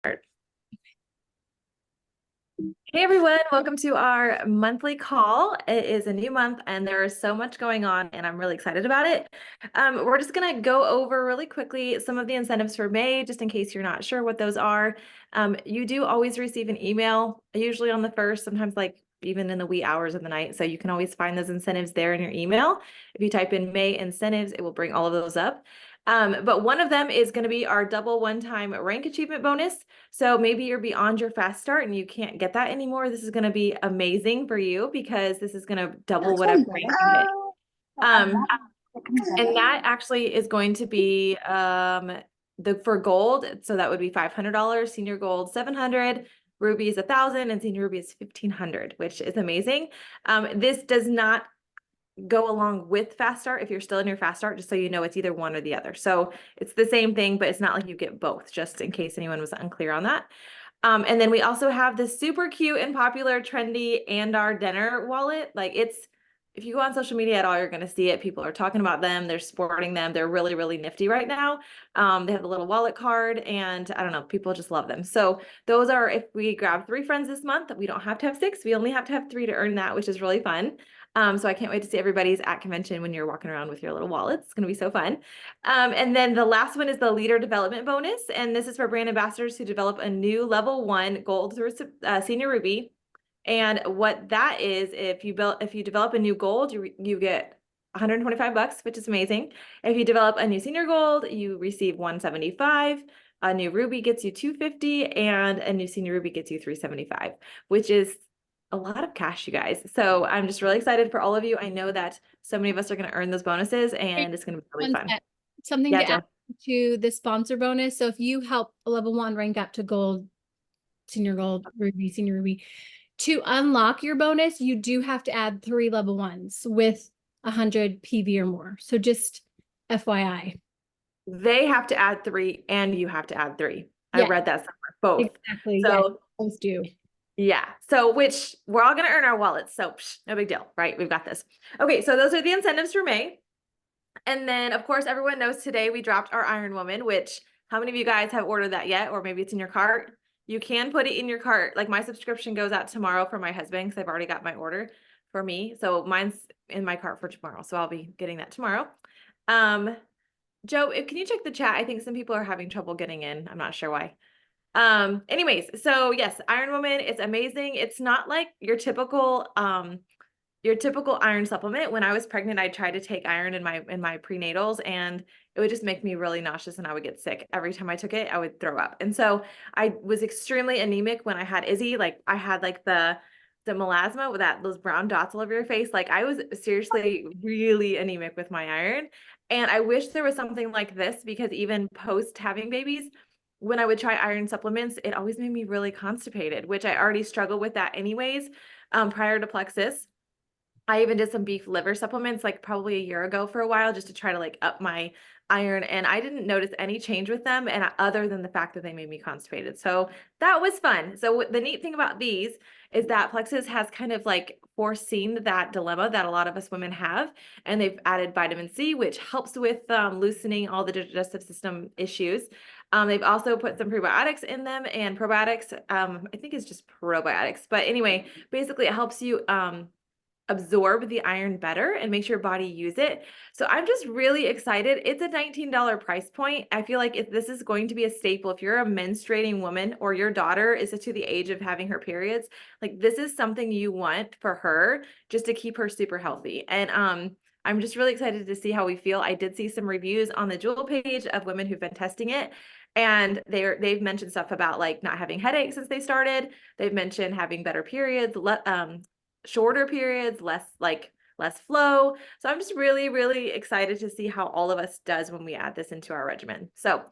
Hey everyone, welcome to our monthly call. It is a new month and there is so much going on and I'm really excited about it. We're just gonna go over really quickly some of the incentives for May, just in case you're not sure what those are. You do always receive an email, usually on the first, sometimes like even in the wee hours of the night. So you can always find those incentives there in your email. If you type in May incentives, it will bring all of those up. But one of them is going to be our double one-time rank achievement bonus. So maybe you're beyond your fast start and you can't get that anymore. This is going to be amazing for you because this is going to double whatever rank you hit. And that actually is going to be for gold. So that would be $500, senior gold $700, ruby is $1,000, and senior ruby is $1,500, which is amazing. This does not go along with fast start if you're still in your fast start, just so you know it's either one or the other. So it's the same thing, but it's not like you get both, just in case anyone was unclear on that. And then we also have this super cute and popular trendy and our dinner wallet. Like if you go on social media at all, you're going to see it. People are talking about them. They're sporting them. They're really, really nifty right now. They have a little wallet card and I don't know, people just love them. So those are, if we grab 3 friends this month, we don't have to have 6. We only have to have 3 to earn that, which is really fun. So I can't wait to see everybody's at convention when you're walking around with your little wallets. It's going to be so fun. And then the last one is the leader development bonus. And this is for brand ambassadors who develop a new level 1 gold through senior ruby. And what that is, if you develop a new gold, you get $125, which is amazing. If you develop a new senior gold, you receive $175. A new ruby gets you $250, and a new senior ruby gets you $375, which is a lot of cash, you guys. So I'm just really excited for all of you. I know that so many of us are going to earn those bonuses and it's going to be really fun. Something to add to the sponsor bonus. So if you help a level 1 rank up to gold, senior gold, ruby, senior ruby, to unlock your bonus, you do have to add 3 level 1s with 100 PV or more. So just FYI. They have to add 3 and you have to add 3. Yeah. I read that somewhere, both. Exactly. So yeah, both do. Yeah. So which we're all going to earn our wallets. So no big deal, right? We've got this. Okay. So those are the incentives for May. And then of course, everyone knows today we dropped our Iron Woman, which how many of you guys have ordered that yet? Or maybe it's in your cart. You can put it in your cart. Like my subscription goes out tomorrow for my husband because I've already got my order for me. So mine's in my cart for tomorrow. So I'll be getting that tomorrow. Joe, can you check the chat? I think some people are having trouble getting in. I'm not sure why. Anyways, so yes, Iron Woman, it's amazing. It's not like your typical iron supplement. When I was pregnant, I tried to take iron in my prenatals and it would just make me really nauseous and I would get sick. Every time I took it, I would throw up. And so I was extremely anemic when I had Izzy. Like I had like the melasma with those brown dots all over your face. Like I was seriously really anemic with my iron. And I wish there was something like this because even post having babies, when I would try iron supplements, it always made me really constipated, which I already struggle with that anyways, prior to Plexus. I even did some beef liver supplements like probably a year ago for a while just to try to like up my iron, and I didn't notice any change with them and other than the fact that they made me constipated. So that was fun. So the neat thing about these is that Plexus has kind of like foreseen that dilemma that a lot of us women have, and they've added vitamin C, which helps with loosening all the digestive system issues. They've also put some prebiotics in them, and probiotics, I think it's just probiotics, but anyway, basically it helps you absorb the iron better and makes your body use it. So I'm just really excited. It's a $19 price point. I feel like if this is going to be a staple, if you're a menstruating woman or your daughter is to the age of having her periods, like this is something you want for her just to keep her super healthy. And I'm just really excited to see how we feel. I did see some reviews on the Jewel page of women who've been testing it. And they've mentioned stuff about like not having headaches since they started. They've mentioned having better periods, shorter periods, less flow. So I'm just really, really excited to see how all of us does when we add this into our regimen. So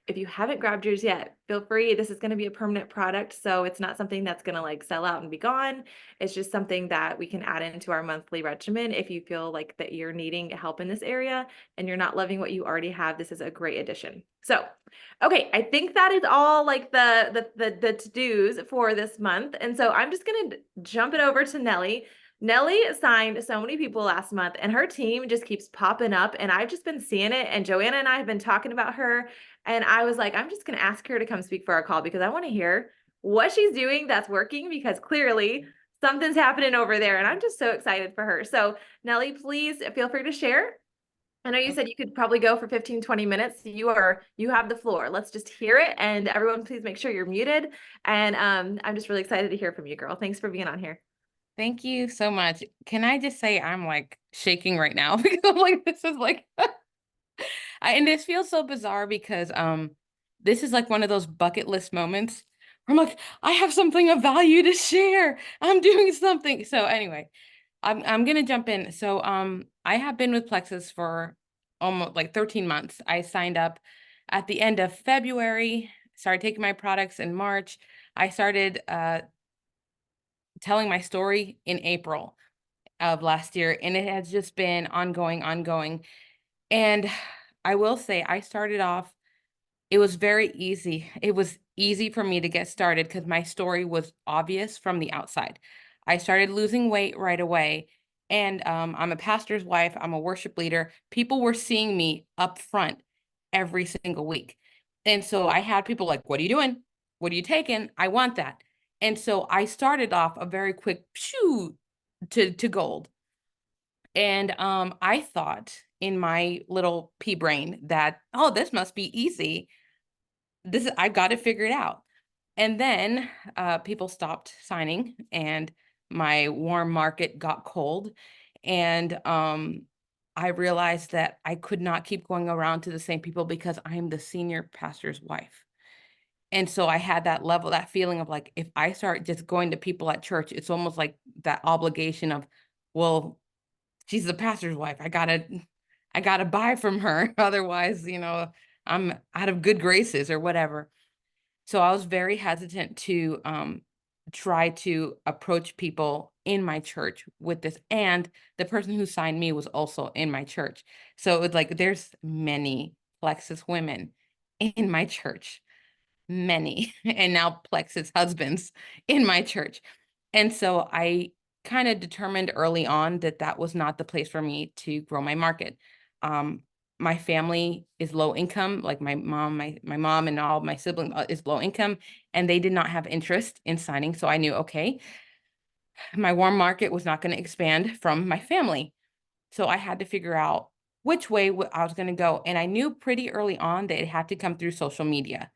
if you haven't grabbed yours yet, feel free. This is going to be a permanent product. So it's not something that's going to like sell out and be gone. It's just something that we can add into our monthly regimen. If you feel like that you're needing help in this area and you're not loving what you already have, this is a great addition. So, okay, I think that is all like the to-dos for this month. And so I'm just going to jump it over to Nelly. Nelly signed so many people last month and her team just keeps popping up and I've just been seeing it, and Joanna and I have been talking about her And I was like, I'm just going to ask her to come speak for our call because I want to hear what she's doing that's working, because clearly something's happening over there. And I'm just so excited for her. So Nelly, please feel free to share. I know you said you could probably go for 15, 20 minutes. You have the floor. Let's just hear it. And everyone, please make sure you're muted. And I'm just really excited to hear from you, girl. Thanks for being on here. Thank you so much. Can I just say I'm like shaking right now because I'm like, this is like, and this feels so bizarre because this is like one of those bucket list moments where I'm like, I have something of value to share. I'm doing something. So anyway, I'm gonna jump in. So I have been with Plexus for almost like 13 months. I signed up at the end of February, started taking my products in March. I started telling my story in April of last year, and it has just been ongoing. And I will say I started off, it was very easy. It was easy for me to get started because my story was obvious from the outside. I started losing weight right away. And I'm a pastor's wife. I'm a worship leader. People were seeing me up front every single week. And so I had people like, what are you doing? What are you taking? I want that. And so I started off a very quick shoo to gold. And I thought in my little pea brain that, oh, this must be easy. I got it figured out. And then people stopped signing and my warm market got cold. And I realized that I could not keep going around to the same people because I'm the senior pastor's wife. And so I had that level, that feeling of like, if I start just going to people at church, it's almost like that obligation of, well, she's the pastor's wife. I gotta buy from her. Otherwise, I'm out of good graces or whatever. So I was very hesitant to try to approach people in my church with this. And the person who signed me was also in my church. So it was like there's many Plexus women in my church, many, and now Plexus husbands in my church. And so I kind of determined early on that that was not the place for me to grow my market. Um, my family is low income, like my mom and all my siblings is low income, and they did not have interest in signing. So I knew, okay, my warm market was not going to expand from my family. So I had to figure out which way I was going to go. And I knew pretty early on that it had to come through social media.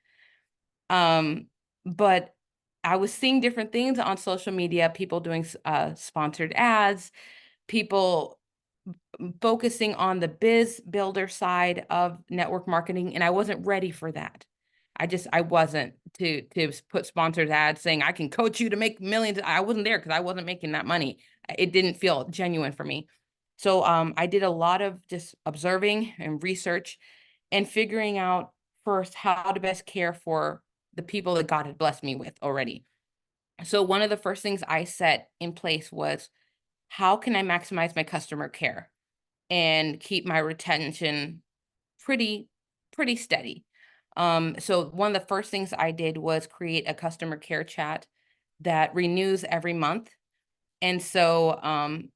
But I was seeing different things on social media, people doing sponsored ads, people focusing on the biz builder side of network marketing, and I wasn't ready for that. I wasn't to put sponsored ads saying I can coach you to make millions. I wasn't there because I wasn't making that money. It didn't feel genuine for me. So I did a lot of just observing and research and figuring out first how to best care for the people that God had blessed me with already. So one of the first things I set in place was, how can I maximize my customer care and keep my retention pretty steady? So one of the first things I did was create a customer care chat that renews every month. And so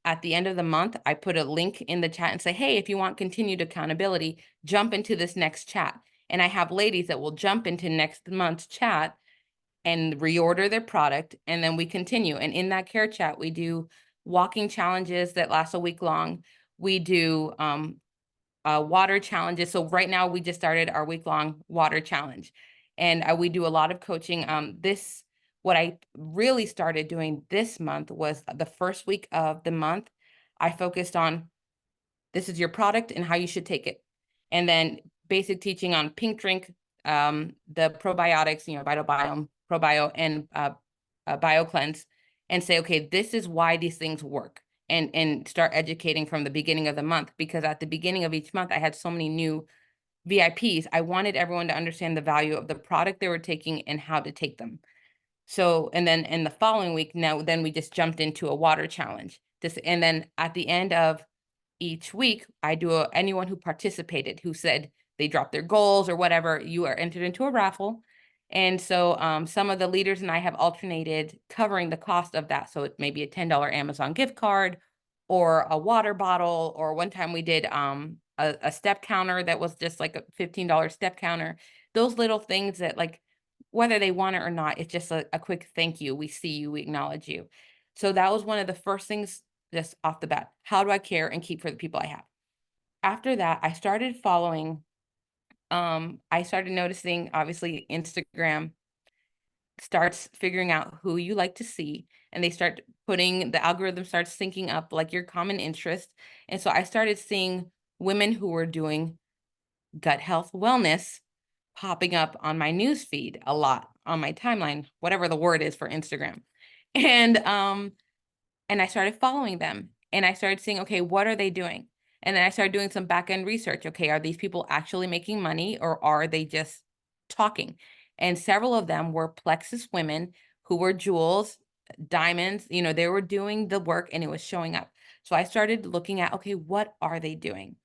at the end of the month, I put a link in the chat and say, hey, if you want continued accountability, jump into this next chat. And I have ladies that will jump into next month's chat and reorder their product. And then we continue. And in that care chat, we do walking challenges that last a week long. We do water challenges. So right now we just started our week-long water challenge. And we do a lot of coaching. What I really started doing this month was the first week of the month, I focused on, this is your product and how you should take it. And then basic teaching on pink drink, the probiotics, Vital Biome, Probio, and Bio Cleanse, and say, okay, this is why these things work. And start educating from the beginning of the month, because at the beginning of each month, I had so many new VIPs. I wanted everyone to understand the value of the product they were taking and how to take them. So, and then in the following week, then we just jumped into a water challenge. And then at the end of each week, I do anyone who participated, who said they dropped their goals or whatever, you are entered into a raffle. And so some of the leaders and I have alternated covering the cost of that. So it may be a $10 Amazon gift card or a water bottle, or one time we did a step counter that was just like a $15 step counter. those little things that like, whether they want it or not, it's just a quick thank you. We see you, we acknowledge you. So that was one of the first things just off the bat. How do I care and keep for the people I have? After that, I started following, I started noticing, obviously, Instagram starts figuring out who you like to see, and they start putting, the algorithm starts syncing up like your common interest. And so I started seeing women who were doing gut health wellness popping up on my news feed a lot, on my timeline, whatever the word is for Instagram. And I started following them, and I started seeing, okay, what are they doing? And then I started doing some back end research. Okay, are these people actually making money, or are they just talking? And several of them were Plexus women who were jewels, diamonds, you know, they were doing the work and it was showing up. So I started looking at, okay, what are they doing?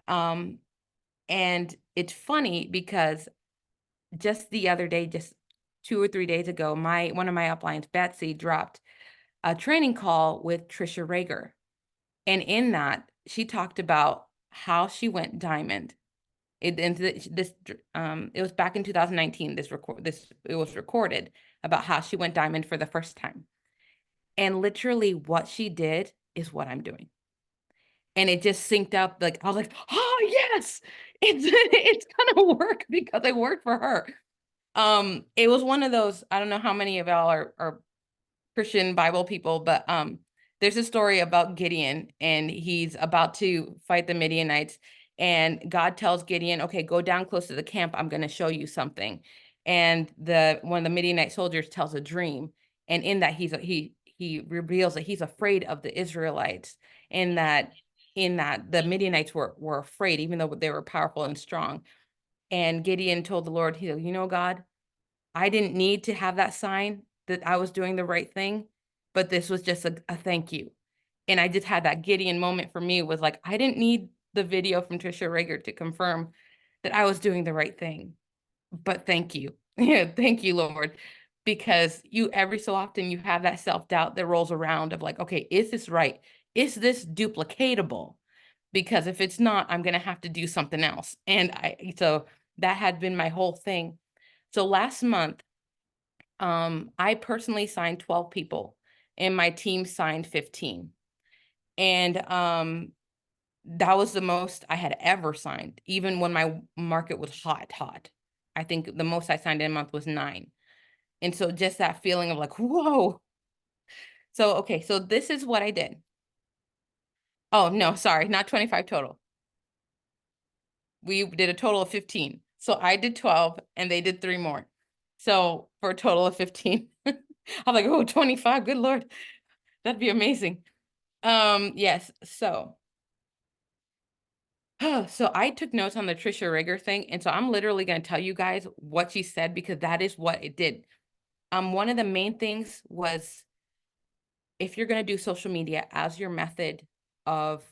And it's funny because just the other day, just 2 or 3 days ago, one of my uplines, Betsy, dropped a training call with Trisha Rager. And in that, she talked about how she went diamond. It was back in 2019. It was recorded about how she went diamond for the first time. And literally what she did is what I'm doing. And it just synced up. Like, I was like, oh yes, it's gonna work because I worked for her. It was one of those, I don't know how many of y'all are Christian Bible people, but there's a story about Gideon, and he's about to fight the Midianites, and God tells Gideon, okay, go down close to the camp. I'm going to show you something. And one of the Midianite soldiers tells a dream, and in that he reveals that he's afraid of the Israelites, and that the Midianites were afraid, even though they were powerful and strong. And Gideon told the Lord, you know, God, I didn't need to have that sign that I was doing the right thing, but this was just a thank you. And I just had that Gideon moment for me, was like, I didn't need the video from Trisha Rager to confirm that I was doing the right thing, but thank you. Yeah, thank you, Lord. Because every so often you have that self-doubt that rolls around of like, okay, is this right? Is this duplicatable? Because if it's not, I'm going to have to do something else. And so that had been my whole thing. So last month, I personally signed 12 people, and my team signed 15. And that was the most I had ever signed, even when my market was hot. I think the most I signed in a month was 9. And so just that feeling of like, whoa. So, okay, so this is what I did. Oh, no, sorry, not 25 total. We did a total of 15. So I did 12 and they did 3 more. So for a total of 15. I'm like, oh, 25, good Lord. That'd be amazing. Yes, so I took notes on the Trisha Rager thing, and so I'm literally going to tell you guys what she said, because that is what it did. One of the main things was, if you're going to do social media as your method of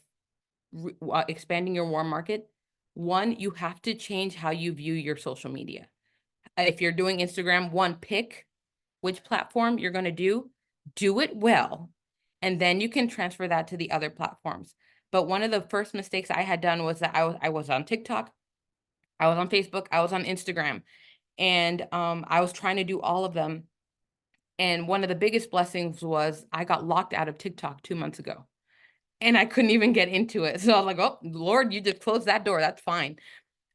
expanding your warm market, one, you have to change how you view your social media. If you're doing Instagram, one, pick which platform you're going to do it well, and then you can transfer that to the other platforms. But one of the first mistakes I had done was that I was on TikTok, I was on Facebook, I was on Instagram, and I was trying to do all of them. And one of the biggest blessings was I got locked out of TikTok 2 months ago, and I couldn't even get into it. So I was like, oh, Lord, you just closed that door. That's fine.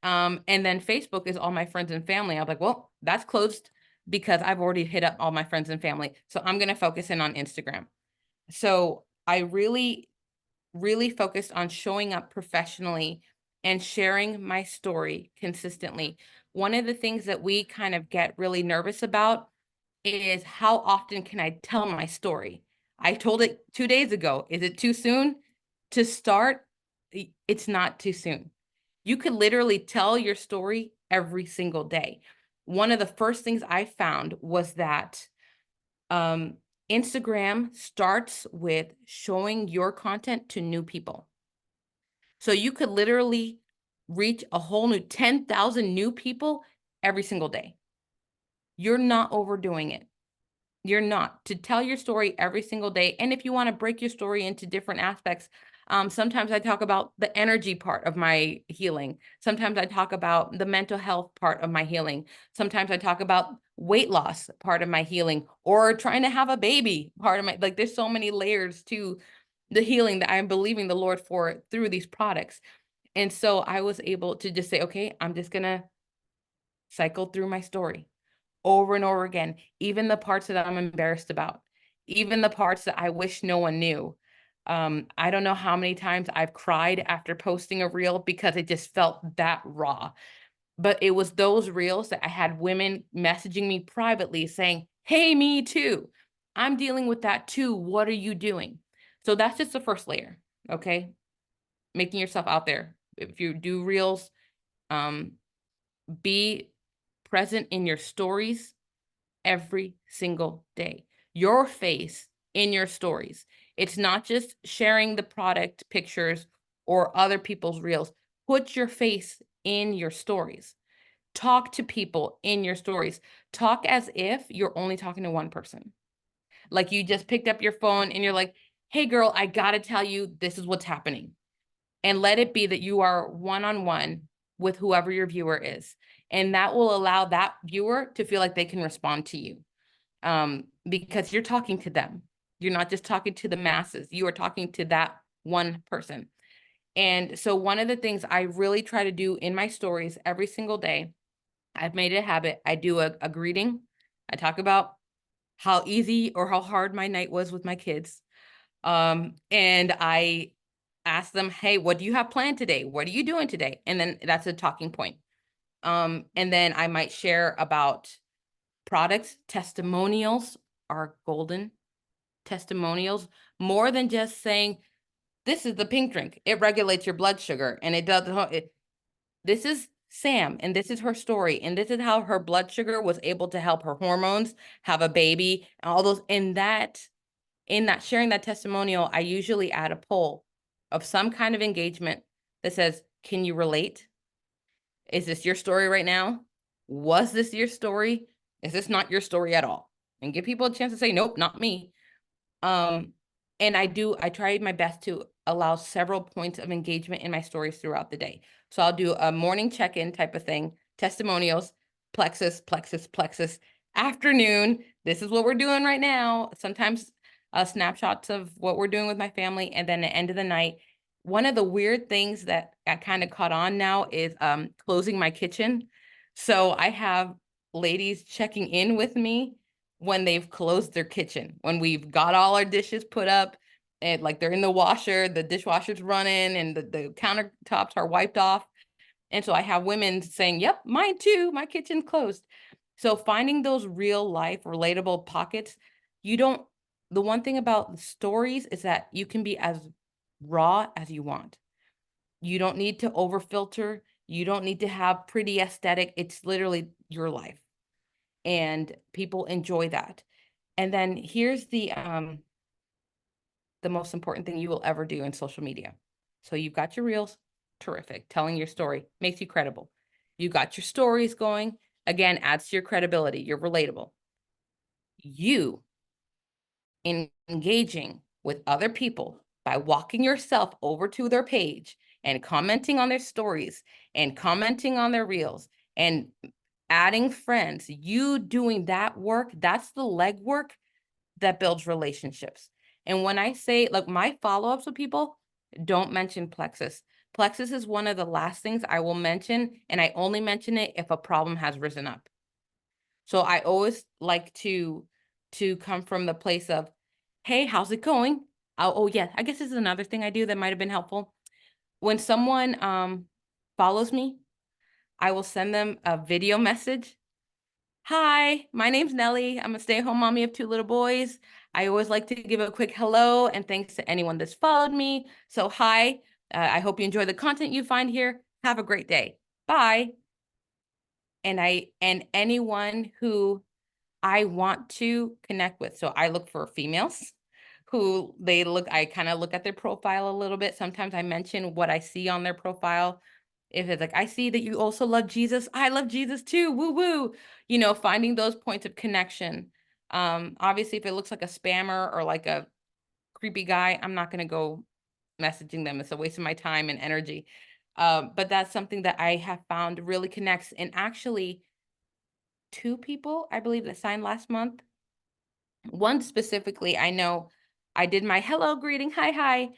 And then Facebook is all my friends and family. I'm like, well, that's closed because I've already hit up all my friends and family. So I'm going to focus in on Instagram. So I really, really focused on showing up professionally and sharing my story consistently. One of the things that we kind of get really nervous about is, how often can I tell my story? I told it 2 days ago. Is it too soon to start? It's not too soon. You could literally tell your story every single day. One of the first things I found was that Instagram starts with showing your content to new people. So you could literally reach a whole new 10,000 new people every single day. You're not overdoing it. You're not. To tell your story every single day. And if you want to break your story into different aspects, Sometimes I talk about the energy part of my healing. Sometimes I talk about the mental health part of my healing. Sometimes I talk about weight loss part of my healing, or trying to have a baby part of my, like, there's so many layers to the healing that I'm believing the Lord for through these products. And so I was able to just say, okay, I'm just gonna cycle through my story over and over again, even the parts that I'm embarrassed about, even the parts that I wish no one knew. I don't know how many times I've cried after posting a reel because it just felt that raw. But it was those reels that I had women messaging me privately saying, hey, me too. I'm dealing with that too. What are you doing? So that's just the first layer. Okay. Making yourself out there. If you do reels, um, be present in your stories every single day. Your face in your stories. It's not just sharing the product pictures or other people's reels. Put your face in your stories. Talk to people in your stories. Talk as if you're only talking to one person. Like you just picked up your phone and you're like, hey girl, I gotta tell you, this is what's happening. And let it be that you are one-on-one with whoever your viewer is. And that will allow that viewer to feel like they can respond to you. Because you're talking to them. You're not just talking to the masses. You are talking to that one person. And so one of the things I really try to do in my stories every single day, I've made it a habit. I do a greeting. I talk about how easy or how hard my night was with my kids. And I ask them, hey, what do you have planned today? What are you doing today? And then that's a talking point. And then I might share about products. Testimonials are golden. Testimonials, more than just saying, this is the pink drink. It regulates your blood sugar and it does it. This is Sam and this is her story. And this is how her blood sugar was able to help her hormones have a baby and all those. In that sharing that testimonial, I usually add a poll of some kind of engagement that says, can you relate? Is this your story right now? Was this your story? Is this not your story at all? And give people a chance to say, nope, not me. And I try my best to allow several points of engagement in my stories throughout the day. So I'll do a morning check-in type of thing, testimonials, plexus, plexus, plexus, afternoon. This is what we're doing right now. Sometimes snapshots of what we're doing with my family. And then the end of the night, one of the weird things that I kind of caught on now is closing my kitchen. So I have ladies checking in with me when they've closed their kitchen, when we've got all our dishes put up and like they're in the washer, the dishwasher's running and the countertops are wiped off. And so I have women saying, yep, mine too, my kitchen's closed. So finding those real life relatable pockets, the one thing about the stories is that you can be as raw as you want. You don't need to over filter. You don't need to have pretty aesthetic. It's literally your life. And people enjoy that. And then here's the most important thing you will ever do in social media. So you've got your reels, terrific. Telling your story makes you credible. You got your stories going, again, adds to your credibility. You're relatable. You engaging with other people by walking yourself over to their page and commenting on their stories and commenting on their reels and adding friends, you doing that work, that's the legwork that builds relationships. And when I say, like, my follow-ups with people, don't mention plexus. Plexus is one of the last things I will mention, and I only mention it if a problem has risen up. So I always like to come from the place of, hey, how's it going? Oh yeah, I guess this is another thing I do that might have been helpful. When someone follows me, I will send them a video message. Hi, my name's Nelly. I'm a stay-at-home mommy of 2 little boys. I always like to give a quick hello and thanks to anyone that's followed me. So hi, I hope you enjoy the content you find here. Have a great day. Bye. And anyone who I want to connect with. So I look for females who I kind of look at their profile a little bit. Sometimes I mention what I see on their profile. If it's like, I see that you also love Jesus. I love Jesus too. Woo woo. Finding those points of connection. Obviously, if it looks like a spammer or like a creepy guy, I'm not going to go messaging them. It's a waste of my time and energy. But that's something that I have found really connects. And actually, 2 people, I believe, that signed last month. One specifically, I know I did my hello greeting, hi, hi.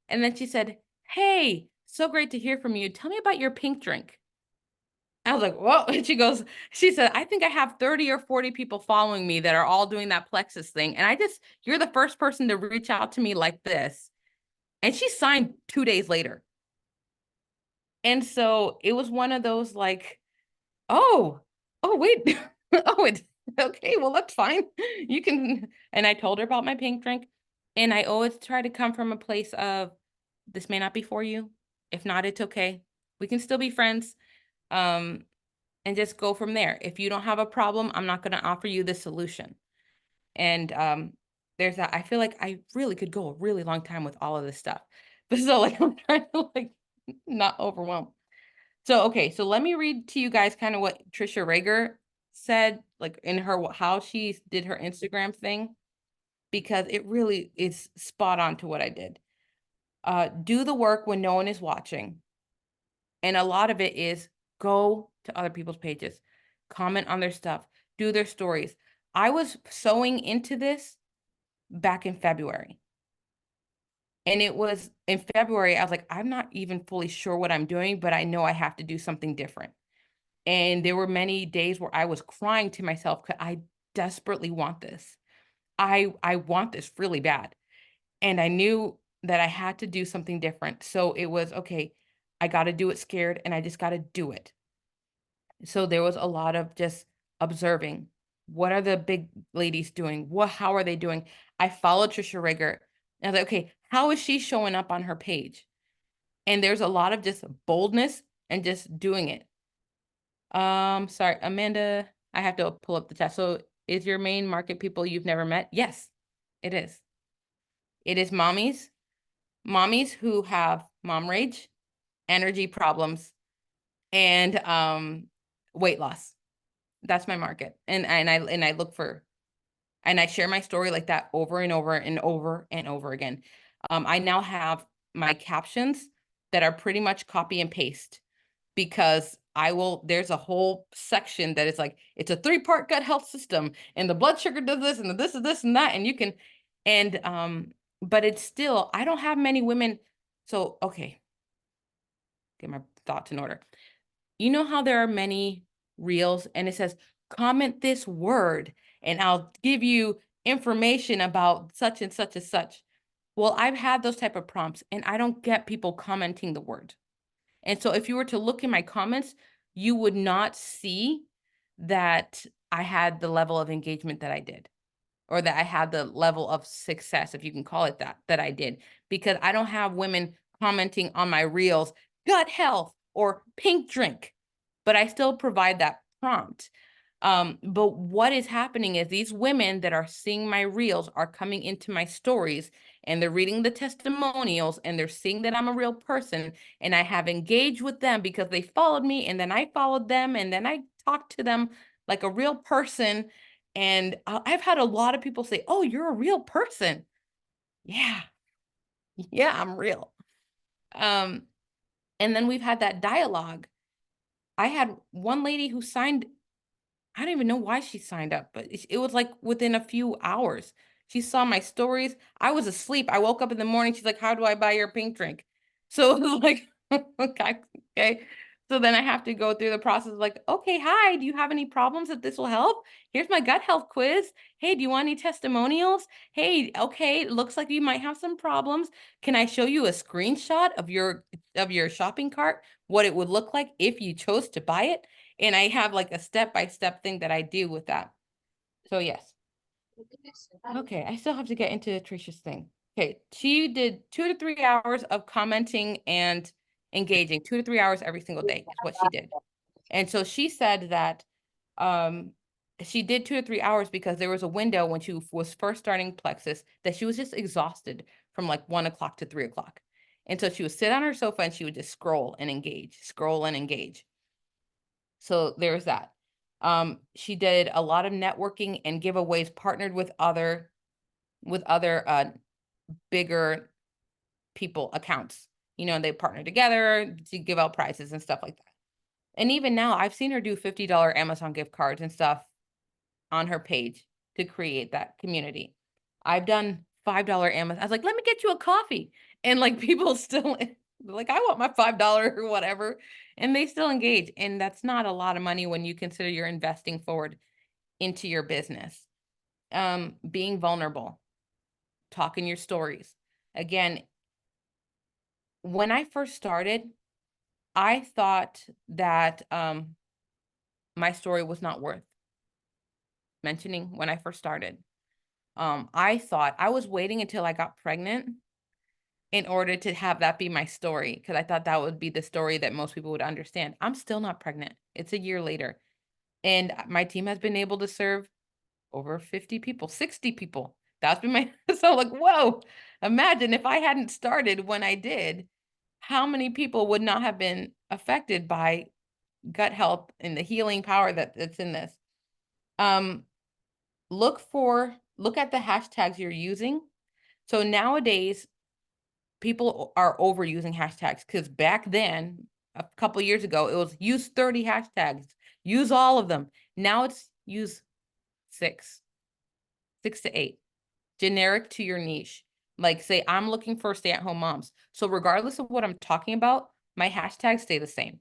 And then she said, "Hey, so great to hear from you. Tell me about your pink drink." I was like, "Whoa." And she said, "I think I have 30 or 40 people following me that are all doing that plexus thing. And you're the first person to reach out to me like this." And she signed 2 days later. And so it was one of those like, "Oh, oh, wait. Oh, it's okay. Well, that's fine. You can." And I told her about my pink drink. And I always try to come from a place of, this may not be for you. If not, it's okay. We can still be friends. Um, and just go from there. If you don't have a problem, I'm not going to offer you the solution. And there's that. I feel like I really could go a really long time with all of this stuff. But so like I'm trying to like not overwhelm. So okay, so let me read to you guys kind of what Trisha Rager said, like in her how she did her Instagram thing, because it really is spot on to what I did. Do the work when no one is watching. And a lot of it is go to other people's pages, comment on their stuff, do their stories. I was sewing into this back in February. And it was in February, I was like, I'm not even fully sure what I'm doing, but I know I have to do something different. And there were many days where I was crying to myself because I desperately want this. I want this really bad. And I knew that I had to do something different. So it was, okay, I got to do it scared and I just got to do it. So there was a lot of just observing. What are the big ladies doing? How are they doing? I followed Trisha Rigger. And I was like, okay, how is she showing up on her page? And there's a lot of just boldness and just doing it. Sorry, Amanda, I have to pull up the chat. So is your main market people you've never met? Yes, it is. It is mommies who have mom rage, energy problems, and weight loss. That's my market. And I look for, and I share my story like that over and over and over and over again. I now have my captions that are pretty much copy and paste, because there's a whole section that is like, it's a 3-part gut health system and the blood sugar does this and this is this and that. And you can, but it's still, I don't have many women. So, okay, get my thoughts in order. You know how there are many reels and it says, comment this word and I'll give you information about such and such and such. Well, I've had those type of prompts and I don't get people commenting the word. And so if you were to look in my comments, you would not see that I had the level of engagement that I did, or that I had the level of success, if you can call it that I did, because I don't have women commenting on my reels, gut health or pink drink, but I still provide that prompt. But what is happening is these women that are seeing my reels are coming into my stories and they're reading the testimonials and they're seeing that I'm a real person, and I have engaged with them because they followed me and then I followed them and then I talked to them like a real person. And I've had a lot of people say, "Oh, you're a real person." Yeah. Yeah, I'm real. And then we've had that dialogue. I had one lady who signed, I don't even know why she signed up, but it was like within a few hours. She saw my stories. I was asleep. I woke up in the morning. She's like, "How do I buy your pink drink?" So it was like, okay, okay. So then I have to go through the process of like, okay, hi, do you have any problems that this will help? Here's my gut health quiz. Hey, do you want any testimonials? Hey, okay, it looks like you might have some problems. Can I show you a screenshot of your shopping cart, what it would look like if you chose to buy it? And I have like a step-by-step thing that I do with that. So yes. Okay, I still have to get into Trisha's thing. Okay, she did 2 to 3 hours of commenting and engaging, 2 to 3 hours every single day is what she did. And so she said that she did 2 to 3 hours because there was a window when she was first starting Plexus that she was just exhausted from like 1 o'clock to 3 o'clock. And so she would sit on her sofa and she would just scroll and engage, scroll and engage. So there's that. She did a lot of networking and giveaways, partnered with other bigger people accounts, you know, and they partner together to give out prizes and stuff like that. And even now I've seen her do $50 Amazon gift cards and stuff on her page to create that community. I've done $5 Amazon. I was like, let me get you a coffee. And like people still like, I want my $5 or whatever. And they still engage. And that's not a lot of money when you consider you're investing forward into your business. Being vulnerable, talking your stories. Again, when I first started, I thought that my story was not worth mentioning when I first started. I thought I was waiting until I got pregnant in order to have that be my story, because I thought that would be the story that most people would understand. I'm still not pregnant. It's a year later. And my team has been able to serve over 50 people, 60 people. That's been my, so like, whoa, imagine if I hadn't started when I did, how many people would not have been affected by gut health and the healing power that's in this. Look at the hashtags you're using. So nowadays, people are overusing hashtags, because back then, a couple years ago, it was use 30 hashtags, use all of them. Now it's use 6 to 8, generic to your niche. Like say, I'm looking for stay-at-home moms. So regardless of what I'm talking about, my hashtags stay the same.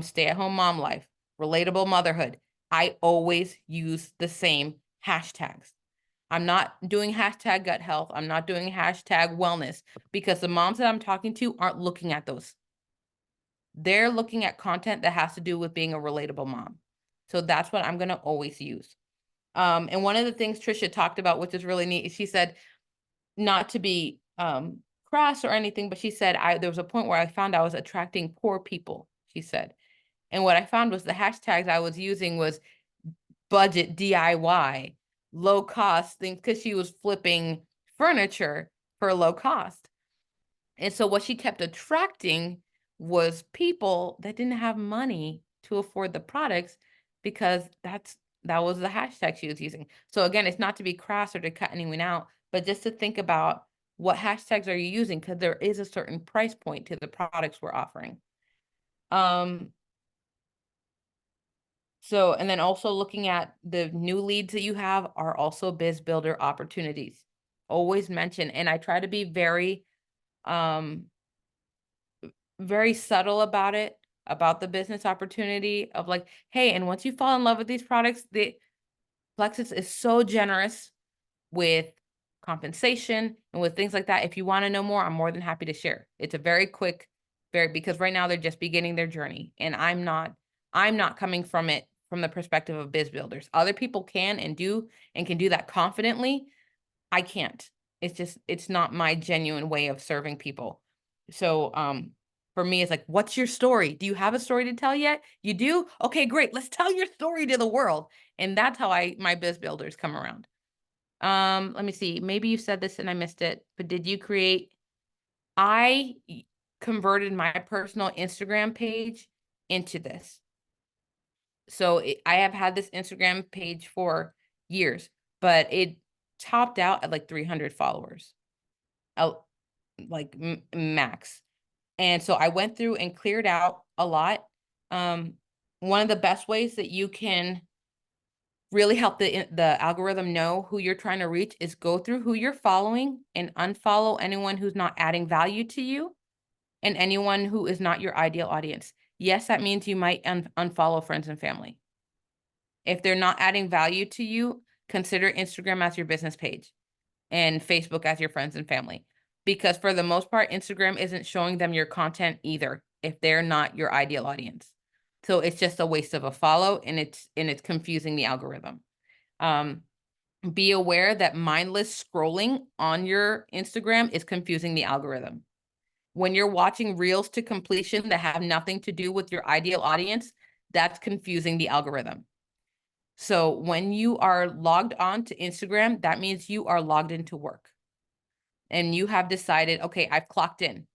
Stay-at-home mom life, relatable motherhood. I always use the same hashtags. I'm not doing hashtag gut health. I'm not doing hashtag wellness, because the moms that I'm talking to aren't looking at those. They're looking at content that has to do with being a relatable mom. So that's what I'm going to always use. And one of the things Trisha talked about, which is really neat, she said, not to be crass or anything, but she said, there was a point where I found I was attracting poor people, she said. And what I found was the hashtags I was using was budget DIY, low cost things, because she was flipping furniture for low cost. And so what she kept attracting was people that didn't have money to afford the products, because that was the hashtag she was using. So again, it's not to be crass or to cut anyone out, but just to think about what hashtags are you using, because there is a certain price point to the products we're offering. So, and then also looking at the new leads that you have are also biz builder opportunities. Always mention, and I try to be very subtle about it, about the business opportunity of like, hey, and once you fall in love with these products, the Plexus is so generous with compensation and with things like that. If you want to know more, I'm more than happy to share. It's a very quick, because right now they're just beginning their journey, and I'm not coming from it from the perspective of biz builders. Other people can and do and can do that confidently. I can't. It's not my genuine way of serving people. So for me, it's like, what's your story? Do you have a story to tell yet? You do? Okay, great. Let's tell your story to the world. And that's how my biz builders come around. Let me see. Maybe you said this and I missed it, but did you create? I converted my personal Instagram page into this. So I have had this Instagram page for years, but it topped out at like 300 followers, like max. And so I went through and cleared out a lot. One of the best ways that you can really help the algorithm know who you're trying to reach is go through who you're following and unfollow anyone who's not adding value to you and anyone who is not your ideal audience. Yes, that means you might unfollow friends and family. If they're not adding value to you, consider Instagram as your business page and Facebook as your friends and family. Because for the most part, Instagram isn't showing them your content either if they're not your ideal audience. So it's just a waste of a follow, and it's confusing the algorithm. Be aware that mindless scrolling on your Instagram is confusing the algorithm. When you're watching reels to completion that have nothing to do with your ideal audience, that's confusing the algorithm. So when you are logged on to Instagram, that means you are logged into work. And you have decided, okay, I've clocked in.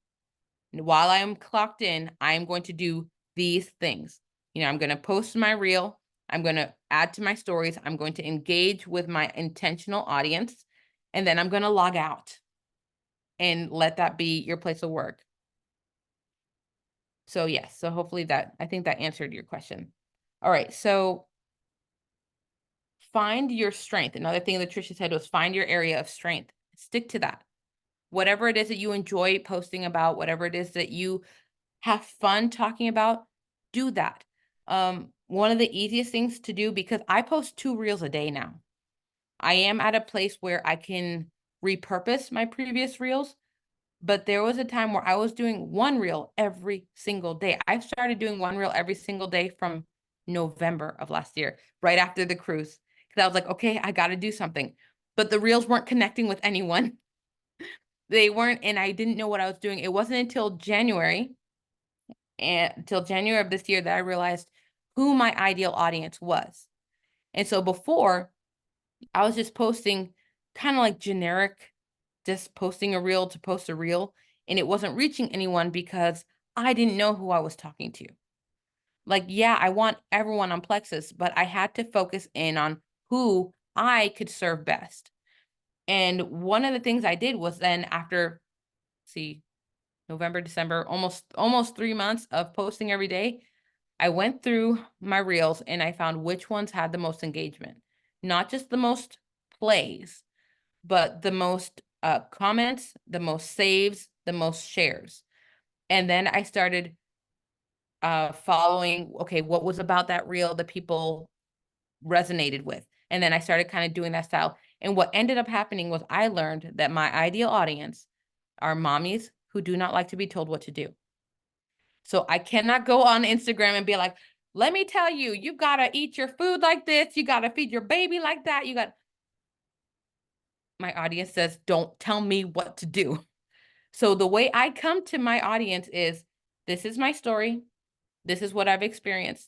And while I am clocked in, I'm going to do these things. I'm going to post my reel. I'm going to add to my stories. I'm going to engage with my intentional audience. And then I'm going to log out. and let that be your place of work. So yes, so hopefully I think that answered your question. All right, so find your strength. Another thing that Trisha said was find your area of strength. Stick to that. Whatever it is that you enjoy posting about, whatever it is that you have fun talking about, do that. One of the easiest things to do, because I post 2 reels a day now. I am at a place where I can repurpose my previous reels, but there was a time where I was doing 1 reel every single day. I started doing 1 reel every single day from November of last year, right after the cruise. Because I was like, okay, I got to do something. But the reels weren't connecting with anyone. They weren't, and I didn't know what I was doing. It wasn't until January of this year that I realized who my ideal audience was. And so before, I was just posting kind of like generic, just posting a reel to post a reel, and it wasn't reaching anyone because I didn't know who I was talking to. Like, yeah, I want everyone on Plexus, but I had to focus in on who I could serve best. And one of the things I did was then after, November, December, almost 3 months of posting every day, I went through my reels and I found which ones had the most engagement, not just the most plays, but the most comments, the most saves, the most shares. And then I started following, okay, what was about that reel that people resonated with. And then I started kind of doing that style. And what ended up happening was I learned that my ideal audience are mommies who do not like to be told what to do. So I cannot go on Instagram and be like, let me tell you, you got to eat your food like this. You got to feed your baby like that. My audience says, don't tell me what to do. So the way I come to my audience is, this is my story. This is what I've experienced.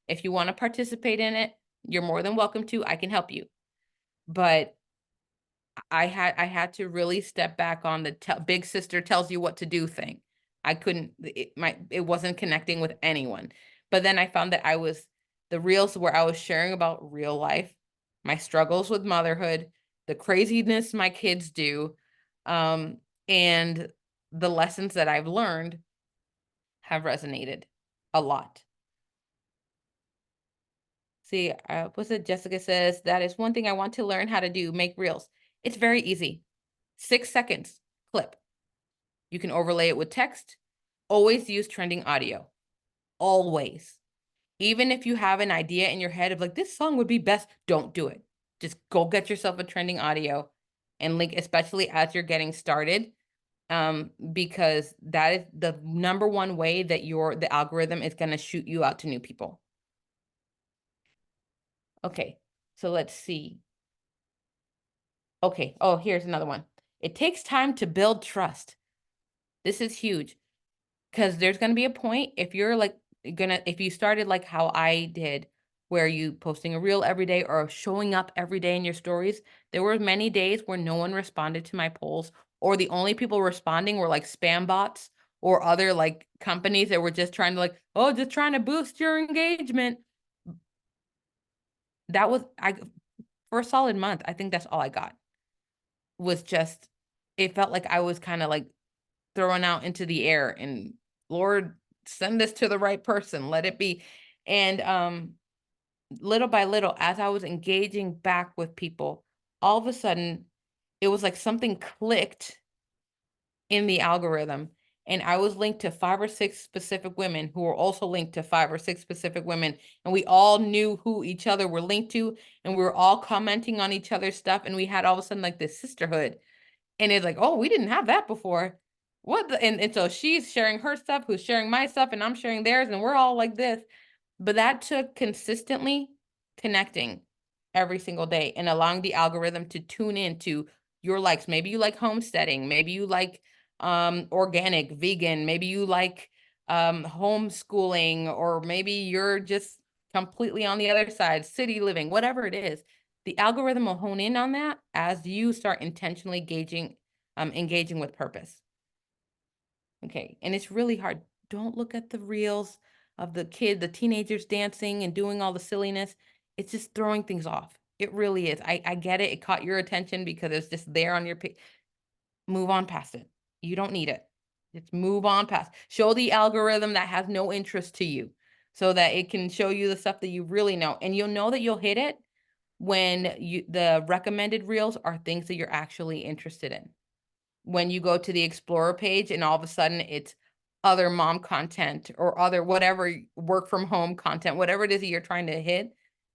If you want to participate in it, you're more than welcome to. I can help you. But I had to really step back on the big sister tells you what to do thing. I couldn't, it wasn't connecting with anyone. But then I found that the reels where I was sharing about real life, my struggles with motherhood, the craziness my kids do, and the lessons that I've learned have resonated a lot. See, what's it? Jessica says, that is one thing I want to learn how to do, make reels. It's very easy. 6 seconds, clip. You can overlay it with text. Always use trending audio. Always. Even if you have an idea in your head of like, this song would be best, don't do it. Just go get yourself a trending audio and link, especially as you're getting started, because that is the #1 way that the algorithm is going to shoot you out to new people. Okay, so let's see. Okay, oh, here's another one. It takes time to build trust. This is huge because there's going to be a point if you're like if you started like how I did, where you posting a reel every day or showing up every day in your stories. There were many days where no one responded to my polls, or the only people responding were like spam bots or other like companies that were just trying to like, oh, just trying to boost your engagement. That was for a solid month. I think that's all I got. Was just, it felt like I was kind of like thrown out into the air and Lord, send this to the right person, let it be. And little by little, as I was engaging back with people, all of a sudden it was like something clicked in the algorithm, and I was linked to 5 or 6 specific women who were also linked to 5 or 6 specific women, and we all knew who each other were linked to, and we were all commenting on each other's stuff, and we had all of a sudden like this sisterhood. And it's like, oh, we didn't have that before. And so she's sharing her stuff, who's sharing my stuff, and I'm sharing theirs, and we're all like this. But that took consistently connecting every single day and allowing the algorithm to tune into your likes. Maybe you like homesteading, maybe you like organic, vegan, maybe you like homeschooling, or maybe you're just completely on the other side, city living, whatever it is. The algorithm will hone in on that as you start intentionally engaging with purpose. Okay, and it's really hard. Don't look at the reels of the teenagers dancing and doing all the silliness. It's just throwing things off. It really is. I get it. It caught your attention because it's just there on your page. Move on past it. You don't need it. Just move on past. Show the algorithm that has no interest to you so that it can show you the stuff that you really know. And you'll know that you'll hit it when the recommended reels are things that you're actually interested in. When you go to the Explorer page and all of a sudden it's other mom content or other whatever work from home content, whatever it is that you're trying to hit,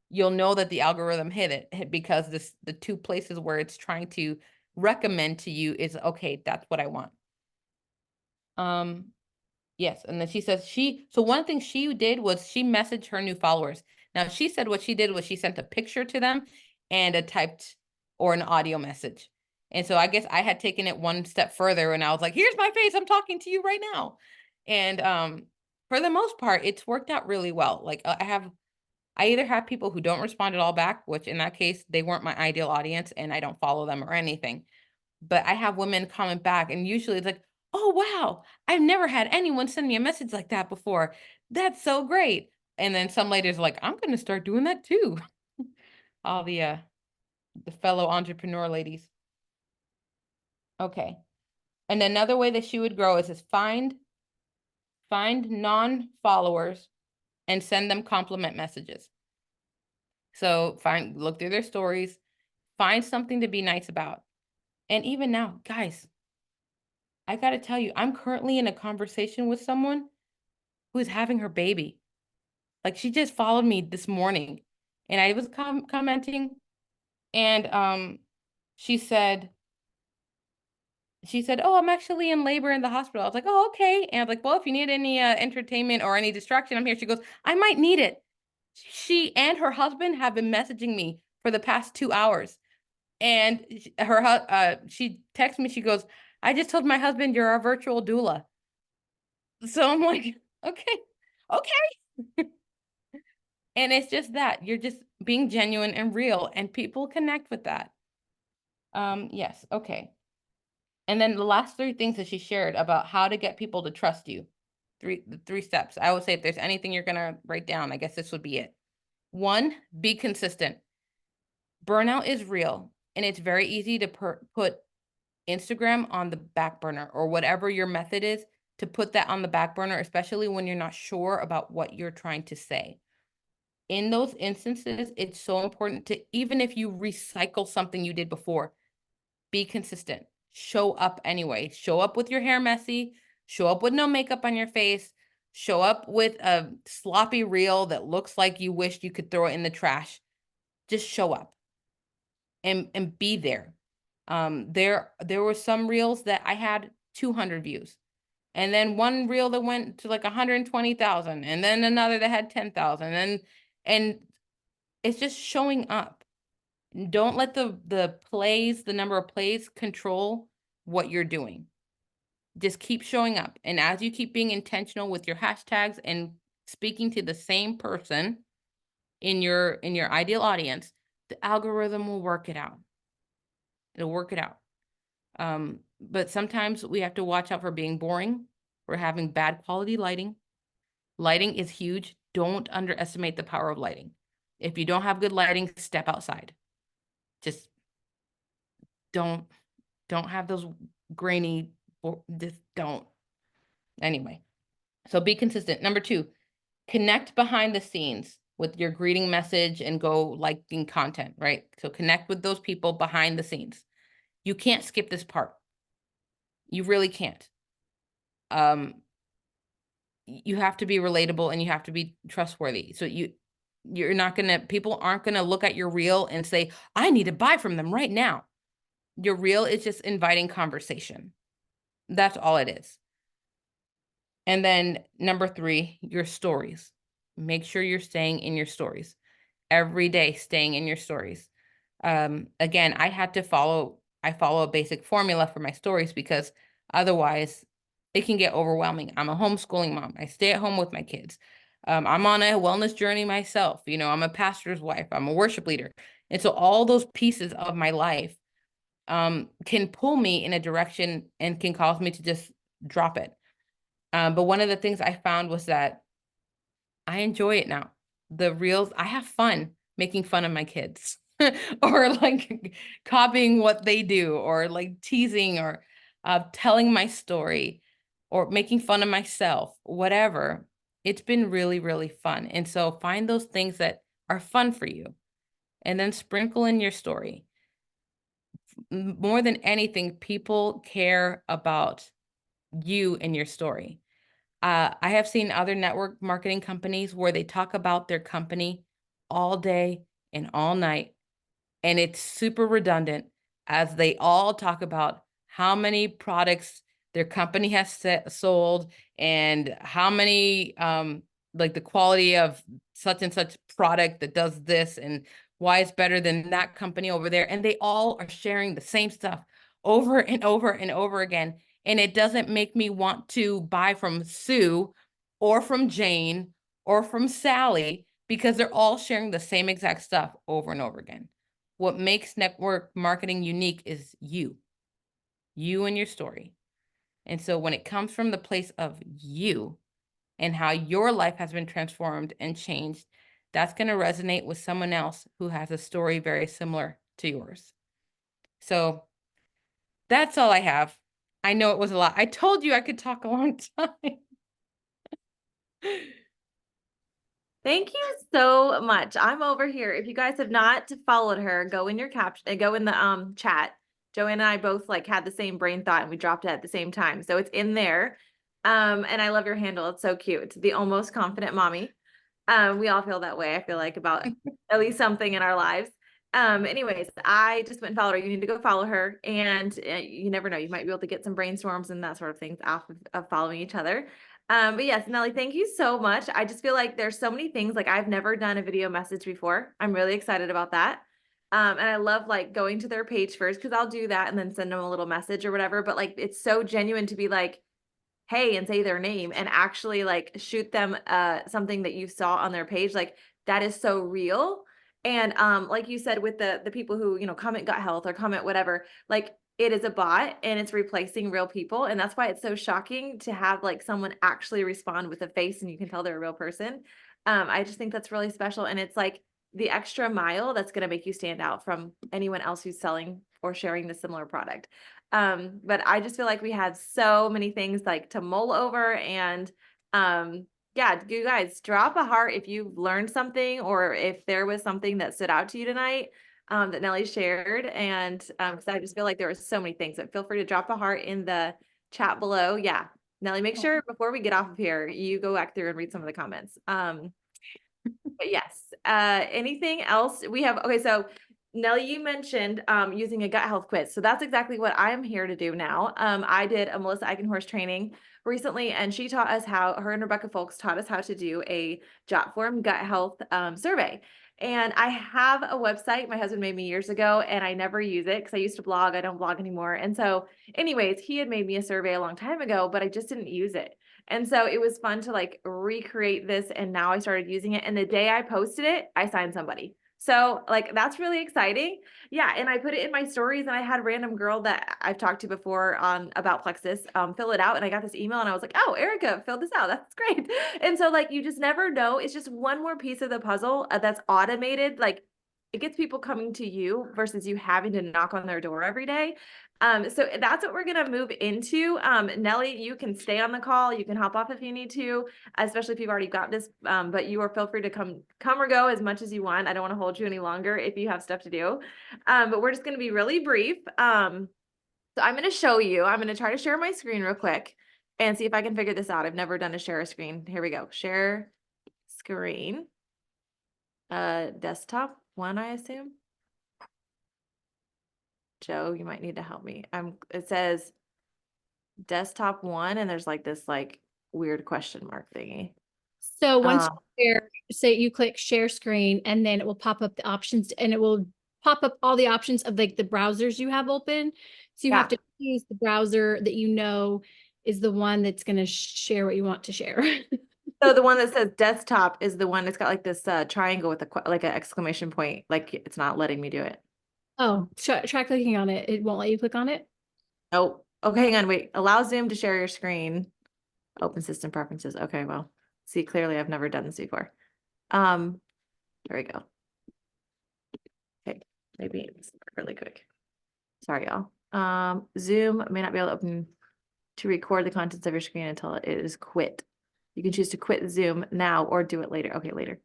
you'll know that the algorithm hit because the two places where it's trying to recommend to you is, okay, that's what I want. Yes, and then she says so one thing she did was she messaged her new followers. Now she said what she did was she sent a picture to them and a typed or an audio message. And so I guess I had taken it one step further and I was like, here's my face, I'm talking to you right now. And for the most part, it's worked out really well. Like I either have people who don't respond at all back, which in that case, they weren't my ideal audience and I don't follow them or anything. But I have women comment back and usually it's like, oh, wow, I've never had anyone send me a message like that before. That's so great. And then some ladies are like, I'm going to start doing that too. All the fellow entrepreneur ladies. Okay. And another way that she would grow is find non-followers and send them compliment messages. So look through their stories, find something to be nice about. And even now, guys, I got to tell you, I'm currently in a conversation with someone who's having her baby. Like she just followed me this morning and I was commenting and she said, oh, I'm actually in labor in the hospital. I was like, oh, okay. And I was like, well, if you need any entertainment or any distraction, I'm here. She goes, I might need it. She and her husband have been messaging me for the past 2 hours. And she texted me, she goes, I just told my husband you're our virtual doula. So I'm like, okay. And it's just that you're just being genuine and real and people connect with that. Yes. Okay. And then the last 3 things that she shared about how to get people to trust you. The 3 steps. I would say if there's anything you're going to write down, I guess this would be it. 1, be consistent. Burnout is real and it's very easy to put Instagram on the back burner or whatever your method is, to put that on the back burner, especially when you're not sure about what you're trying to say. In those instances, it's so important to, even if you recycle something you did before, be consistent. Show up anyway. Show up with your hair messy. Show up with no makeup on your face. Show up with a sloppy reel that looks like you wished you could throw it in the trash. Just show up and be there. There were some reels that I had 200 views. And then one reel that went to like 120,000 and then another that had 10,000 and it's just showing up. Don't let the number of plays control what you're doing. Just keep showing up. And as you keep being intentional with your hashtags and speaking to the same person in your ideal audience, the algorithm will work it out. It'll work it out. But sometimes we have to watch out for being boring. We're having bad quality lighting. Lighting is huge. Don't underestimate the power of lighting. If you don't have good lighting, step outside. Just don't have those grainy, just don't. Anyway, so be consistent. Number 2, connect behind the scenes with your greeting message and go liking content, right? So connect with those people behind the scenes. You can't skip this part. You really can't. You have to be relatable and you have to be trustworthy. So you're not gonna, people aren't gonna look at your reel and say, I need to buy from them right now. Your reel is just inviting conversation. That's all it is. And then number 3, your stories. Make sure you're staying in your stories. Every day, staying in your stories. Again, I follow a basic formula for my stories because otherwise it can get overwhelming. I'm a homeschooling mom. I stay at home with my kids. I'm on a wellness journey myself. You know, I'm a pastor's wife. I'm a worship leader. And so all those pieces of my life can pull me in a direction and can cause me to just drop it. But one of the things I found was that I enjoy it now. The reels, I have fun making fun of my kids or like copying what they do or like teasing or telling my story or making fun of myself, whatever. It's been really, really fun. And so find those things that are fun for you and then sprinkle in your story. More than anything, people care about you and your story. I have seen other network marketing companies where they talk about their company all day and all night, and it's super redundant as they all talk about how many products their company has sold and how many like the quality of such and such product that does this and why it's better than that company over there, and they all are sharing the same stuff over and over and over again, and it doesn't make me want to buy from Sue or from Jane or from Sally because they're all sharing the same exact stuff over and over again. What makes network marketing unique is you and your story. And so when it comes from the place of you and how your life has been transformed and changed, that's going to resonate with someone else who has a story very similar to yours. So that's all I have. I know it was a lot. I told you I could talk a long time. Thank you so much. I'm over here. If you guys have not followed her, go in your caption, go in the chat. Joanne and I both like had the same brain thought and we dropped it at the same time. So it's in there. And I love your handle. It's so cute. It's the almost confident mommy. We all feel that way, I feel like, about at least something in our lives. Anyways, I just went and followed her. You need to go follow her. And you never know, you might be able to get some brainstorms and that sort of things off of following each other. But yes, Nelly, thank you so much. I just feel like there's so many things, like I've never done a video message before. I'm really excited about that. And I love like going to their page first because I'll do that and then send them a little message or whatever. But like, it's so genuine to be like, hey, and say their name and actually like shoot them something that you saw on their page. Like that is so real. And like you said, with the people who, you know, comment gut health or comment whatever, like it is a bot and it's replacing real people. And that's why it's so shocking to have like someone actually respond with a face and you can tell they're a real person. I just think that's really special. And it's like the extra mile that's going to make you stand out from anyone else who's selling or sharing the similar product. But I just feel like we had so many things like to mull over and yeah, you guys drop a heart if you learned something or if there was something that stood out to you tonight that Nelly shared. And because I just feel like there were so many things, but feel free to drop a heart in the chat below. Yeah, Nelly, make sure before we get off of here, you go back through and read some of the comments. But yes, anything else we have? Okay, so Nelly, you mentioned using a gut health quiz. So that's exactly what I'm here to do now. I did a Melissa Eichenhorst training recently, and she taught us how, her and Rebecca Folks taught us how to do a JotForm gut health survey. And I have a website my husband made me years ago, and I never use it because I used to blog. I don't blog anymore. And so anyways, he had made me a survey a long time ago, but I just didn't use it. And so it was fun to like recreate this. And now I started using it. And the day I posted it, I signed somebody. So like, that's really exciting. Yeah. And I put it in my stories and I had a random girl that I've talked to before on about Plexus, fill it out. And I got this email and I was like, oh, Erica filled this out. That's great. And so like, you just never know. It's just one more piece of the puzzle that's automated. Like it gets people coming to you versus you having to knock on their door every day. So that's what we're going to move into. Nelly, you can stay on the call. You can hop off if you need to, especially if you've already got this. But you are feel free to come or go as much as you want. I don't want to hold you any longer if you have stuff to do. But we're just going to be really brief. So I'm going to show you. I'm going to try to share my screen real quick and see if I can figure this out. I've never done a share a screen. Here we go. Share screen. Desktop one, I assume. Joe, you might need to help me. It says desktop one, and there's like this like weird question mark thingy. So once you share, say you click share screen, and then it will pop up the options, and it will pop up all the options of like the browsers you have open. So you have to choose the browser that you know is the one that's going to share what you want to share. So the one that says desktop is the one that's got like this triangle with like an exclamation point. Like it's not letting me do it. Oh, try clicking on it. It won't let you click on it. Oh, okay, hang on, wait. Allow Zoom to share your screen. Open system preferences. Okay, well, see, clearly I've never done this before. There we go. Okay, maybe it's really quick. Sorry, y'all. Zoom may not be able to open to record the contents of your screen until it is quit. You can choose to quit Zoom now or do it later. Okay, later.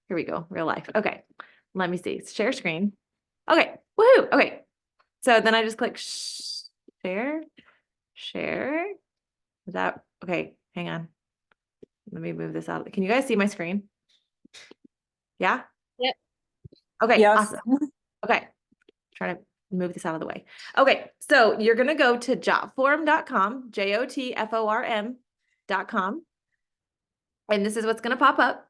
Here we go, real life. Okay, let me see. Share screen. Okay, woohoo. Okay, so then I just click share. Is that okay? Hang on. Let me move this out. Can you guys see my screen? Yeah? Yep. Okay, Yes. awesome. Okay, trying to move this out of the way. Okay, so you're gonna go to jotform.com, JOTFORM.com. And this is what's gonna pop up.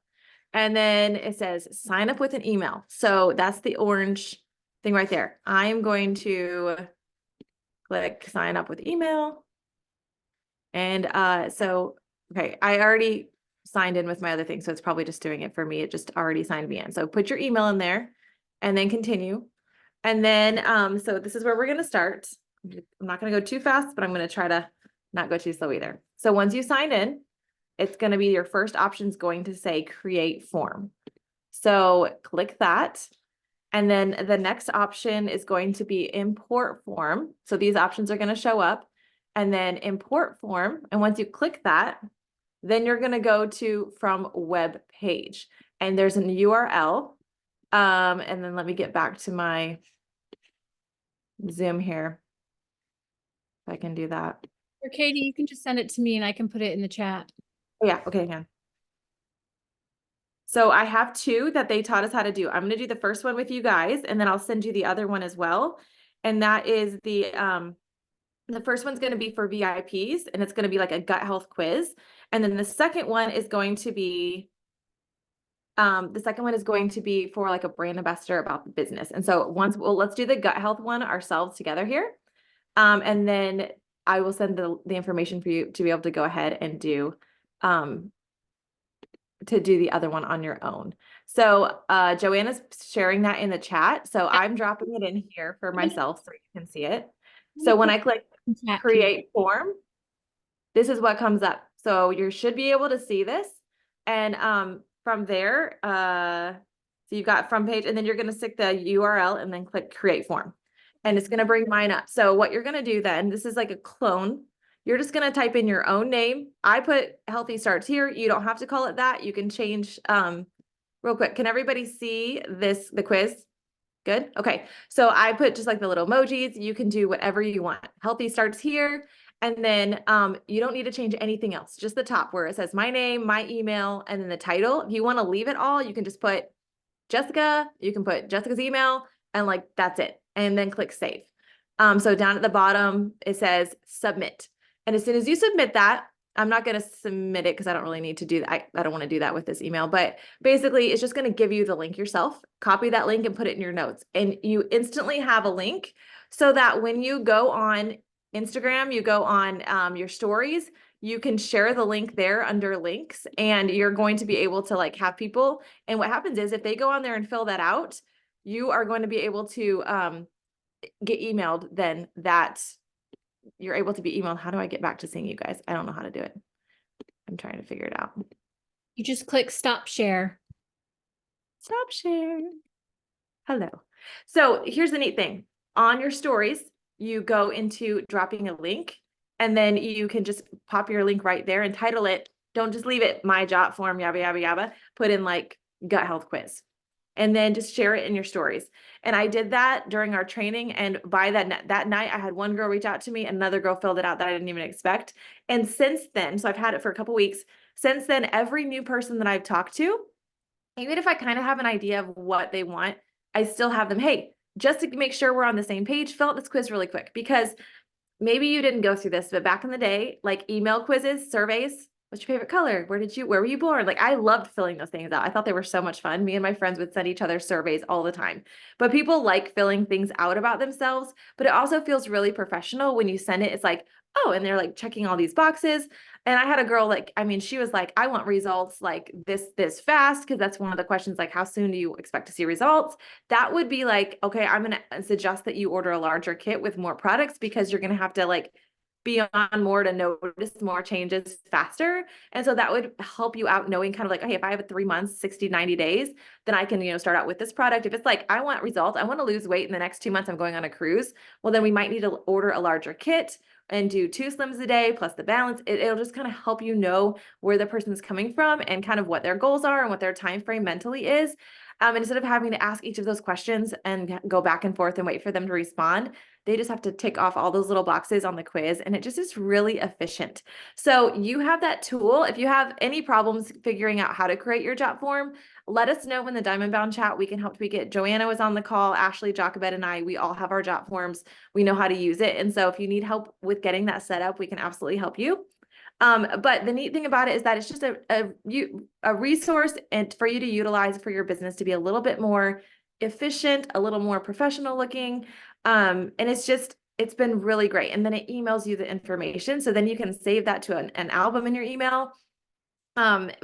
And then it says sign up with an email. So that's the orange thing right there. I'm going to click sign up with email. And so, okay, I already signed in with my other thing. So it's probably just doing it for me. It just already signed me in. So put your email in there and then continue. And then, so this is where we're going to start. I'm not going to go too fast, but I'm going to try to not go too slow either. So once you sign in, it's going to be your first option is going to say create form. So click that. And then the next option is going to be import form. So these options are going to show up and then import form. And once you click that, then you're going to go to from web page and there's an URL. And then let me get back to my Zoom here. If I can do that. Or Katie, you can just send it to me and I can put it in the chat. Oh yeah. Okay. Hang on. So I have two that they taught us how to do. I'm going to do the first one with you guys, and then I'll send you the other one as well. And that is the first one's going to be for VIPs, and it's going to be like a gut health quiz. And then the second one is going to be, for like a brand ambassador about the business. And so let's do the gut health one ourselves together here. And then I will send the information for you to be able to go ahead and do, the other one on your own. So Joanna's sharing that in the chat. So I'm dropping it in here for myself so you can see it. So when I click create form, this is what comes up. So you should be able to see this. And from there, so you've got from page, and then you're going to stick the URL and then click create form. And it's going to bring mine up. So what you're going to do then, this is like a clone. You're just going to type in your own name. I put Healthy Starts here. You don't have to call it that. You can change real quick. Can everybody see the quiz? Good. Okay. So I put just like the little emojis. You can do whatever you want. Healthy Starts here. And then you don't need to change anything else. Just the top where it says my name, my email, and then the title. If you want to leave it all, you can just put Jessica. You can put Jessica's email and like that's it. And then click save. So down at the bottom, it says submit. And as soon as you submit that, I'm not going to submit it because I don't really need to do that. I don't want to do that with this email, but basically it's just going to give you the link yourself. Copy that link and put it in your notes. And you instantly have a link so that when you go on Instagram, you go on your stories, you can share the link there under links and you're going to be able to like have people. And what happens is if they go on there and fill that out, you are going to be able to get emailed then that you're able to be emailed. How do I get back to seeing you guys? I don't know how to do it. I'm trying to figure it out. You just click stop share. Stop share. Hello. So here's the neat thing. On your stories, you go into dropping a link and then you can just pop your link right there and title it. Don't just leave it my jot form, yabba, yabba, yabba. Put in like gut health quiz. And then just share it in your stories. And I did that during our training. And by that night, I had one girl reach out to me, another girl filled it out that I didn't even expect. And since then, so I've had it for a couple weeks. Since then, every new person that I've talked to, even if I kind of have an idea of what they want, I still have them, hey, just to make sure we're on the same page, fill out this quiz really quick. Because maybe you didn't go through this, but back in the day, like email quizzes, surveys, what's your favorite color? Where were you born? Like I loved filling those things out. I thought they were so much fun. Me and my friends would send each other surveys all the time, but people like filling things out about themselves, but it also feels really professional when you send it. It's like, oh, and they're like checking all these boxes. And I had a girl like, I mean, she was like, I want results like this fast. Cause that's one of the questions, like, how soon do you expect to see results? That would be like, okay, I'm going to suggest that you order a larger kit with more products because you're going to have to like be on more to notice more changes faster. And so that would help you out knowing kind of like, okay, if I have a 3 months, 60, 90 days, then I can, start out with this product. If it's like, I want results, I want to lose weight in the next 2 months, I'm going on a cruise. Well, then we might need to order a larger kit and do 2 slims a day plus the balance. It'll just kind of help you know where the person's coming from and kind of what their goals are and what their time frame mentally is. Instead of having to ask each of those questions and go back and forth and wait for them to respond, they just have to tick off all those little boxes on the quiz, and it just is really efficient. So you have that tool. If you have any problems figuring out how to create your job form, let us know in the Diamond Bound chat. We can help tweak it. Joanna was on the call, Ashley, Jacobet, and I, we all have our job forms. We know how to use it. And so if you need help with getting that set up, we can absolutely help you. But the neat thing about it is that it's just a resource and for you to utilize for your business to be a little bit more efficient, a little more professional looking. And it's been really great. And then it emails you the information. So then you can save that to an album in your email. But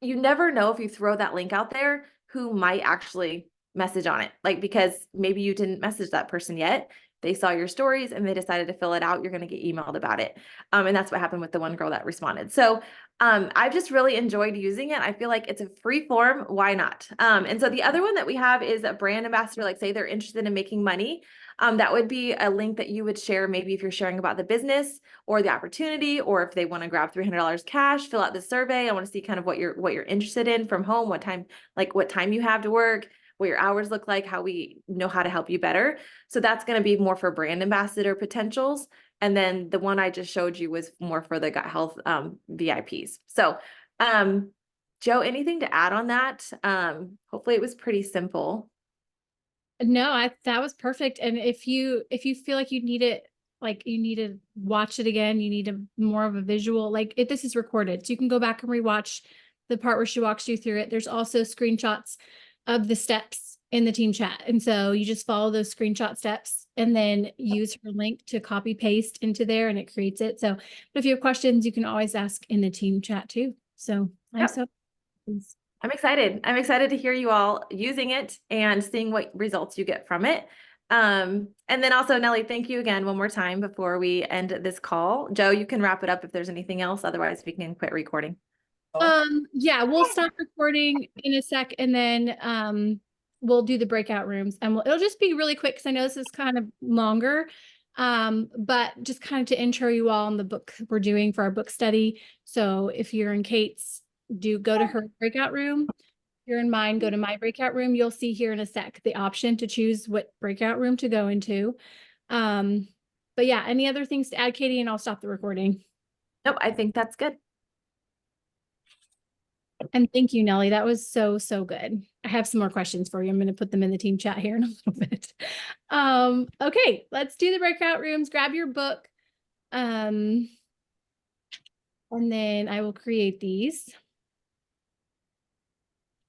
you never know if you throw that link out there, who might actually message on it. Like, because maybe you didn't message that person yet. They saw your stories and they decided to fill it out. You're going to get emailed about it. And that's what happened with the one girl that responded. So I've just really enjoyed using it. I feel like it's a free form. Why not? And so the other one that we have is a brand ambassador, like say they're interested in making money. That would be a link that you would share. Maybe if you're sharing about the business or the opportunity, or if they want to grab $300 cash, fill out the survey. I want to see kind of what you're interested in from home, what time you have to work, what your hours look like, how we know how to help you better. So that's going to be more for brand ambassador potentials. And then the one I just showed you was more for the gut health VIPs. So Joe, anything to add on that? Hopefully it was pretty simple. No, that was perfect. And if you feel like you need it, like you need to watch it again, you need more of a visual, this is recorded. So you can go back and rewatch the part where she walks you through it. There's also screenshots of the steps in the team chat. And so you just follow those screenshot steps and then use her link to copy paste into there and it creates it. So, but if you have questions, you can always ask in the team chat too. So Yep. I'm excited to hear you all using it and seeing what results you get from it. And then also, Nelly, thank you again one more time before we end this call. Joe, you can wrap it up if there's anything else. Otherwise, we can quit recording. Yeah, we'll stop recording in a sec and then we'll do the breakout rooms and it'll just be really quick because I know this is kind of longer. But just kind of to intro you all on the book we're doing for our book study. So if you're in Kate's, do go to her breakout room. If you're in mine, go to my breakout room. You'll see here in a sec the option to choose what breakout room to go into. But yeah, any other things to add, Katie, and I'll stop the recording. Nope, I think that's good. And thank you, Nelly. That was so good. I have some more questions for you. I'm going to put them in the team chat here in a little bit. Okay, let's do the breakout rooms. Grab your book. And then I will create these.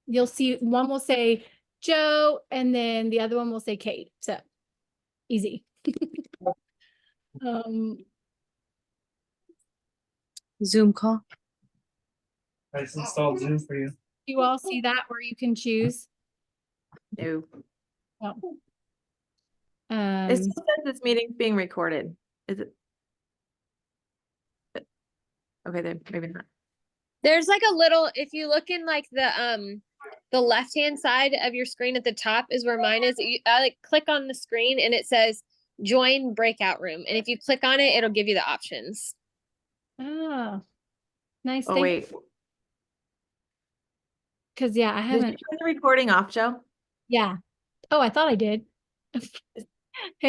You'll see one will say Joe, and then the other one will say Kate. So easy. Zoom call. I just installed Zoom for you. You all see that where you can choose? No. Oh. It still says this meeting's being recorded. Is it? Okay, then maybe not. There's like a little, if you look in like the left-hand side of your screen at the top is where mine is. I click on the screen and it says join breakout room. And if you click on it, it'll give you the options. Oh, nice. Oh, wait. Because yeah, I haven't. Did you turn the recording off, Joe? Yeah. Oh, I thought I did.